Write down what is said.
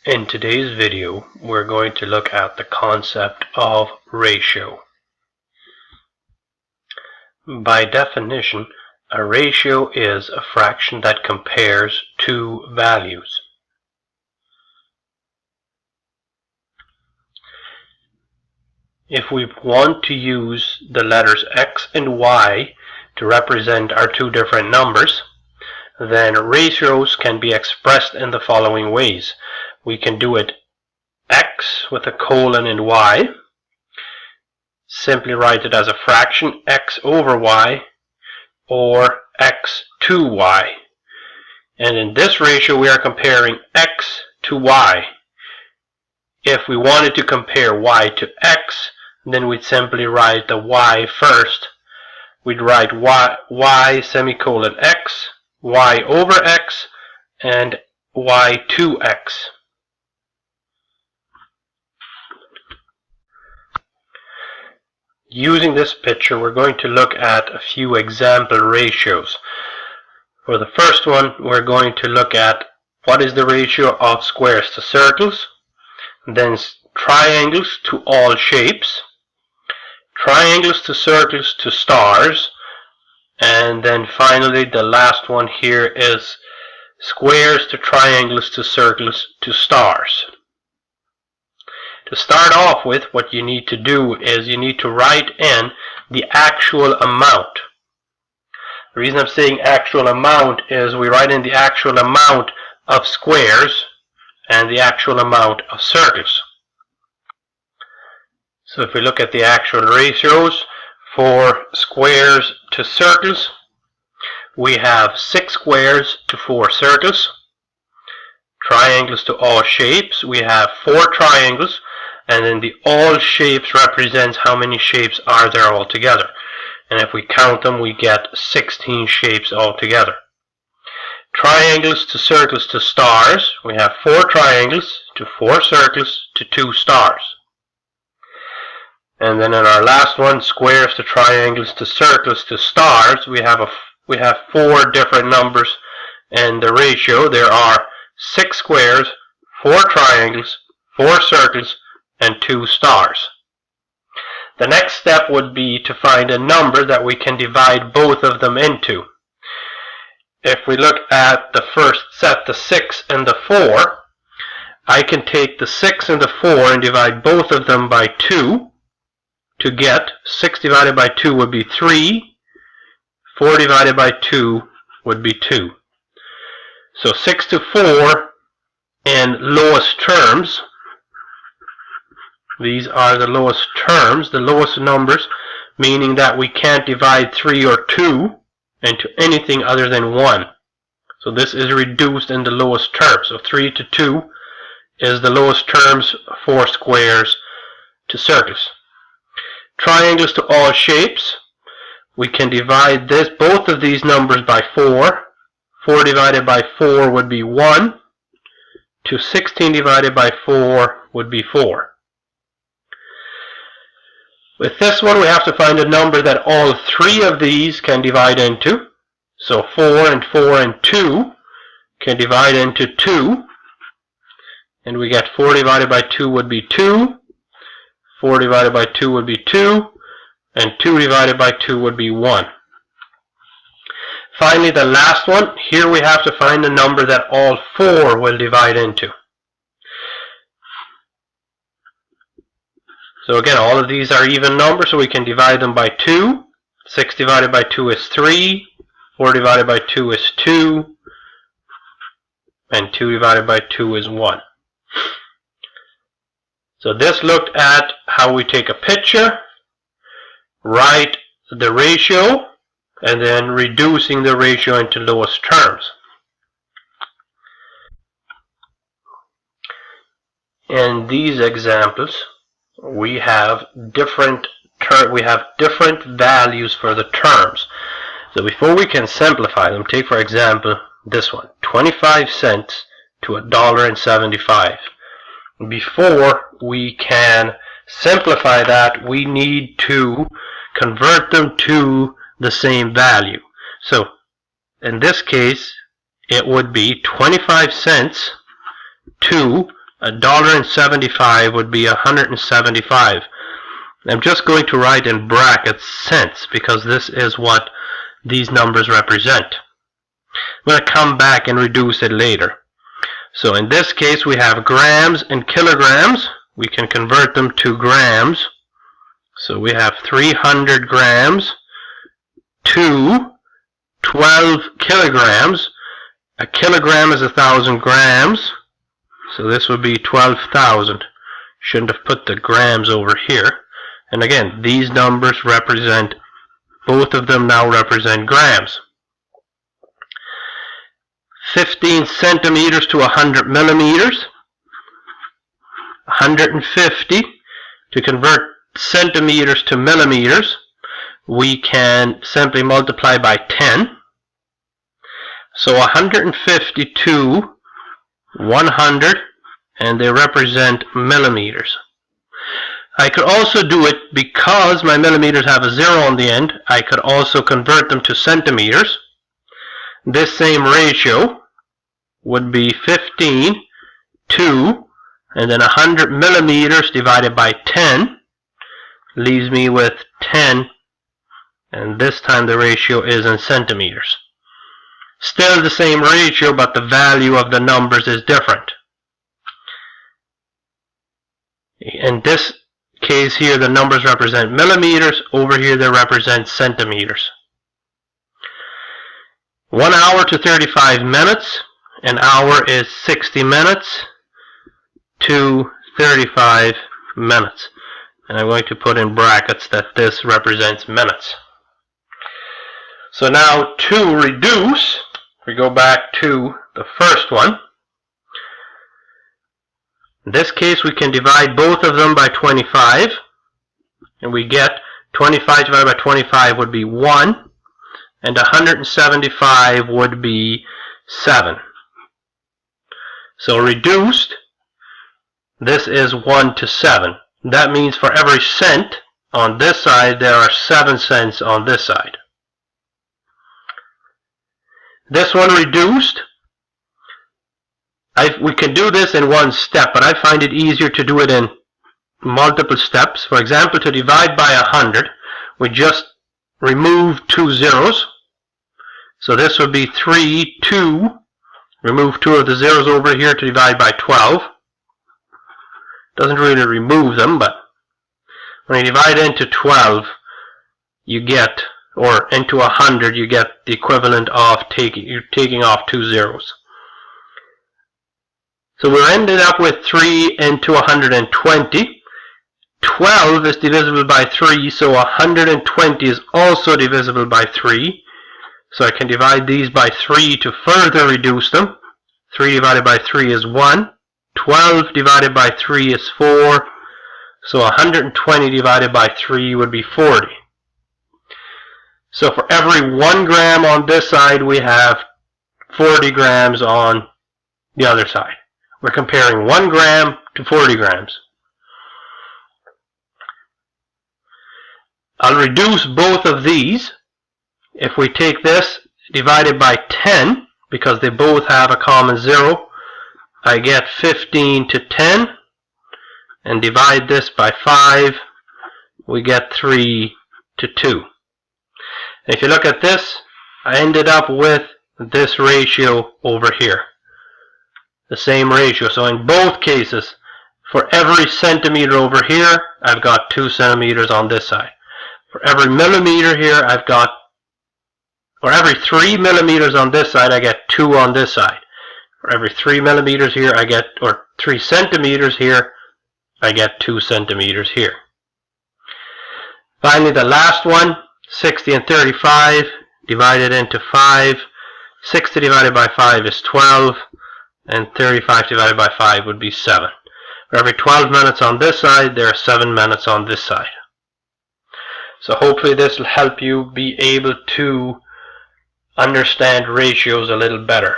In today's video, we're going to look at the concept of ratio. By definition, a ratio is a fraction that compares two values. If we want to use the letters x and y to represent our two different numbers, then ratios can be expressed in the following ways. We can do it x with a colon and y, simply write it as a fraction x over y, or x to y. And in this ratio we are comparing x to y. If we wanted to compare y to x, then we'd simply write the y first. We'd write y semicolon x, y over x, and y to x. Using this picture, we're going to look at a few example ratios. For the first one, we're going to look at what is the ratio of squares to circles, then triangles to all shapes, triangles to circles to stars, and then finally the last one here is squares to triangles to circles to stars. To start off with, what you need to do is you need to write in the actual amount. The reason I'm saying actual amount is we write in the actual amount of squares and the actual amount of circles. So if we look at the actual ratios for squares to circles, we have 6 squares to 4 circles. Triangles to all shapes, we have 4 triangles, and then the all shapes represents how many shapes are there altogether. And if we count them, we get 16 shapes altogether. Triangles to circles to stars, we have 4 triangles to 4 circles to 2 stars. And then in our last one, squares to triangles to circles to stars, we have 4 different numbers in the ratio. There are 6 squares, 4 triangles, 4 circles, and 2 stars. The next step would be to find a number that we can divide both of them into. If we look at the first set, the 6 and the 4, I can take the 6 and the 4 and divide both of them by 2 to get 6 divided by 2 would be 3, 4 divided by 2 would be 2. So 6 to 4 in lowest terms, these are the lowest terms, the lowest numbers, meaning that we can't divide 3 or 2 into anything other than 1. So this is reduced in the lowest terms. So 3 to 2 is the lowest terms for squares to circles. Triangles to all shapes, we can divide both of these numbers by 4. 4 divided by 4 would be 1. 16 divided by 4 would be 4. With this one, we have to find a number that all 3 of these can divide into. So 4 and 2 can divide into 2. And we get 4 divided by 2 would be 2. 4 divided by 2 would be 2. And 2 divided by 2 would be 1. Finally, the last one, here we have to find a number that all 4 will divide into. So again, all of these are even numbers, so we can divide them by 2. 6 divided by 2 is 3. 4 divided by 2 is 2. And 2 divided by 2 is 1. So this looked at how we take a picture, write the ratio, and then reducing the ratio into lowest terms. In these examples, we have different values for the terms. So before we can simplify them, take for example this one, 25 cents to $1.75. Before we can simplify that, we need to convert them to the same value. So in this case, it would be 25 cents to $1.75 would be 175. I'm just going to write in brackets cents because this is what these numbers represent. I'm going to come back and reduce it later. So in this case we have grams and kilograms. We can convert them to grams. So we have 300 grams to 12 kilograms. A kilogram is 1,000 grams. So this would be 12,000. Shouldn't have put the grams over here. And again, these numbers represent, both of them now represent grams. 15 centimeters to 100 millimeters. 150. To convert centimeters to millimeters, we can simply multiply by 10. So 150 to 100, and they represent millimeters. I could also do it, because my millimeters have a 0 on the end, I could also convert them to centimeters. This same ratio would be 15 to, and then 100 millimeters divided by 10 leaves me with 10, and this time the ratio is in centimeters. Still the same ratio, but the value of the numbers is different. In this case here, the numbers represent millimeters. Over here they represent centimeters. 1 hour to 35 minutes. An hour is 60 minutes to 35 minutes. And I'm going to put in brackets that this represents minutes. So now to reduce, we go back to the first one. In this case, we can divide both of them by 25, and we get 25 divided by 25 would be 1, and 175 would be 7. So reduced, this is 1 to 7. That means for every cent on this side, there are 7 cents on this side. This one reduced, we can do this in one step, but I find it easier to do it in multiple steps. For example, to divide by 100, we just remove 2 zeros. So this would be 3, 2. Remove 2 of the zeros over here to divide by 12. Doesn't really remove them, but when you divide into 12, you get, or into 100, you get the equivalent of taking off 2 zeros. So we ended up with 3 into 120. 12 is divisible by 3, so 120 is also divisible by 3. So I can divide these by 3 to further reduce them. 3 divided by 3 is 1. 12 divided by 3 is 4. So 120 divided by 3 would be 40. So for every 1 gram on this side, we have 40 grams on the other side. We're comparing 1 gram to 40 grams. I'll reduce both of these. If we take this divided by 10, because they both have a common 0, I get 15 to 10. And divide this by 5, we get 3 to 2. If you look at this, I ended up with this ratio over here. The same ratio. So in both cases, for every centimeter over here, I've got 2 centimeters on this side. For every millimeter here, I've got, or every 3 millimeters on this side, I get 2 on this side. For every 3 millimeters here, I get, or 3 centimeters here, I get 2 centimeters here. Finally, the last one, 60 and 35, divided into 5. 60 divided by 5 is 12, and 35 divided by 5 would be 7. For every 12 minutes on this side, there are 7 minutes on this side. So hopefully this will help you be able to understand ratios a little better.